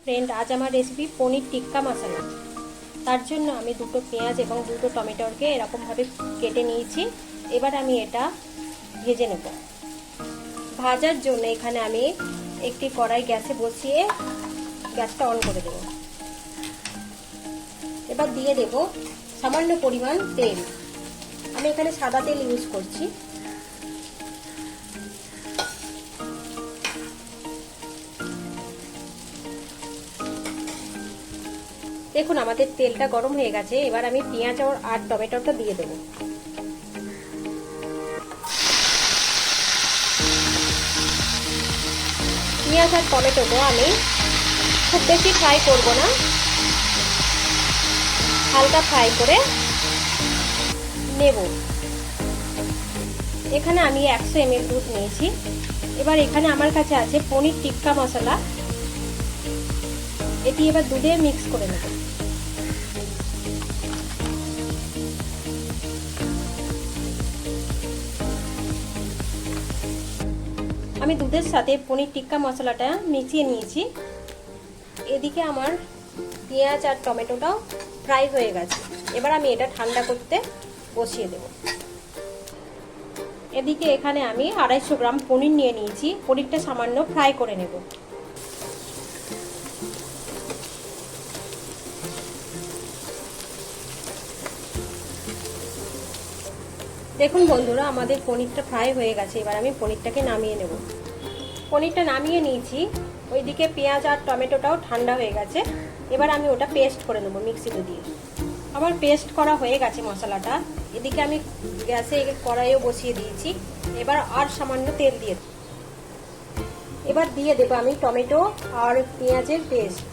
Friend, আজ আমার recipe paneer tikka মশলা। তার জন্য আমি দুটো পেঁয়াজ এবং দুটো টমেটোকে এরকমভাবে কেটে নিয়েছি। এবার আমি এটা ভেজে নেব। ভাজার জন্য এখানে আমি একটি কড়াই গ্যাসে বসিয়ে গ্যাসটা অন করে দেব। এবার দিয়ে দেব সামান্য পরিমাণ তেল। আমি এখানে সাদা তেল ইউজ করছি। দেখুন আমাদের তেলটা গরম হয়ে গেছে। এবার আমি পেঁয়াজ আর টমেটোটা দিয়ে দেব। পেঁয়াজ আর টমেটোটা আমি খুব বেশি ফ্রাই করব না, হালকা ফ্রাই করে নেব। এখানে আমি 100 ml দুধ নিয়েছি। এবার এখানে আমার কাছে আছে পনির টিক্কা মশলা। এটি এবার দুধে মিক্স করে নেব। আমি দুধের সাথে পনির টিক্কা মশলাটা মিশিয়ে নিয়েছি। এদিকে আমার পেঁয়াজ আর টমেটোটাও ফ্রাই হয়ে গেছে। এবার আমি এটা ঠান্ডা করতে বসিয়ে দেব। এদিকে এখানে আমি 250 গ্রাম পনির নিয়ে নিয়েছি। পনিরটা সামান্য ফ্রাই করে নেব। দেখুন বন্ধুরা, আমাদের পনিরটা ফ্রাই হয়ে গেছে। এবার আমি পনিরটাকে নামিয়ে নেব। পনিরটা নামিয়ে নিয়েছি। ওইদিকে পেঁয়াজ আর টমেটোটাও ঠান্ডা হয়ে গেছে। এবার আমি ওটা পেস্ট করে নেব মিক্সিতে দিয়ে। আমার পেস্ট করা হয়ে গেছে মশলাটা। এদিকে আমি গ্যাসে কড়াইও বসিয়ে দিয়েছি। এবার আর সামান্য তেল দিয়ে এবার দিয়ে দেবো আমি টমেটো আর পেঁয়াজের পেস্ট।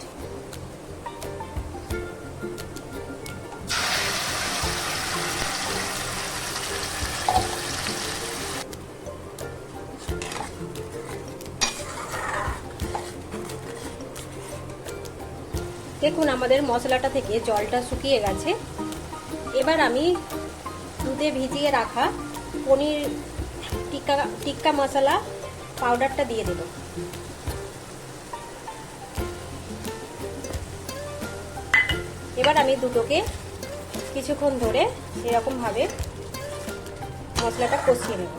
দেখুন আমাদের মশলাটা থেকে জলটা শুকিয়ে গেছে। এবার আমি দুধে ভিজিয়ে রাখা পনির টিক্কা মশলা পাউডারটা দিয়ে দেব। এবার আমি দুটোকে কিছুক্ষণ ধরে এরকম ভাবে মশলাটা কষিয়ে নেব।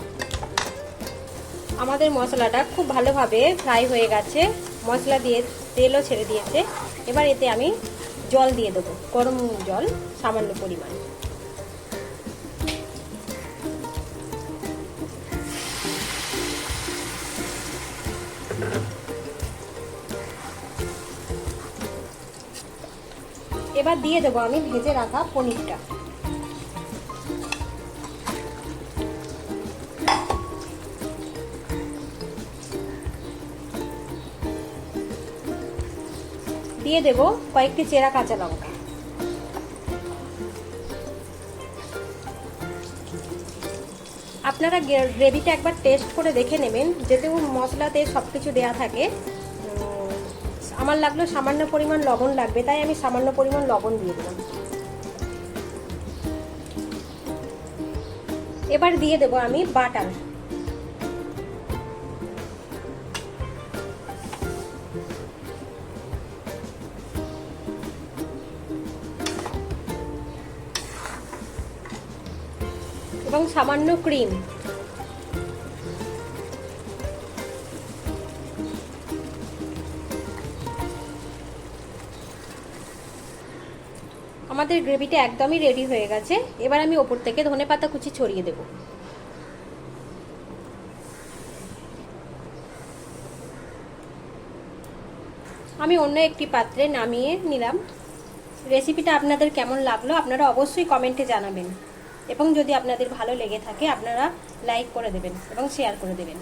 আমাদের মশলাটা খুব ভালোভাবে ফ্রাই হয়ে গেছে। মশলা দিয়ে তেলও ছেড়ে দিয়েছে। এবার এতে আমি জল দিয়ে দেবো, গরম জল সামান্য পরিমাণ। এবার দিয়ে দেবো আমি ভেজে রাখা পনিরটা। দিয়ে দেব কয়েকটি চেরা কাঁচা লঙ্কা। আপনারা গ্রেভিটা একবার টেস্ট করে দেখে নেবেন। যেহেতু মশলাতে সবকিছু দেয়া থাকে, আমার লাগলো সামান্য পরিমাণ লবণ লাগবে, তাই আমি সামান্য পরিমাণ লবণ দিয়ে দিলাম। এবার দিয়ে দেব আমি বাটার। এবং সামান্য ক্রিম। আমাদের গ্রেভিটা একদমই রেডি হয়ে গেছে। এবার আমি ওপর থেকে ধনেপাতা কুচি ছড়িয়ে দেব। আমি অন্য একটি পাত্রে নামিয়ে নিলাম। রেসিপিটা আপনাদের কেমন লাগলো আপনারা অবশ্যই কমেন্টে জানাবেন। এবং যদি আপনাদের ভালো লেগে থাকে আপনারা লাইক করে দেবেন এবং শেয়ার করে দেবেন।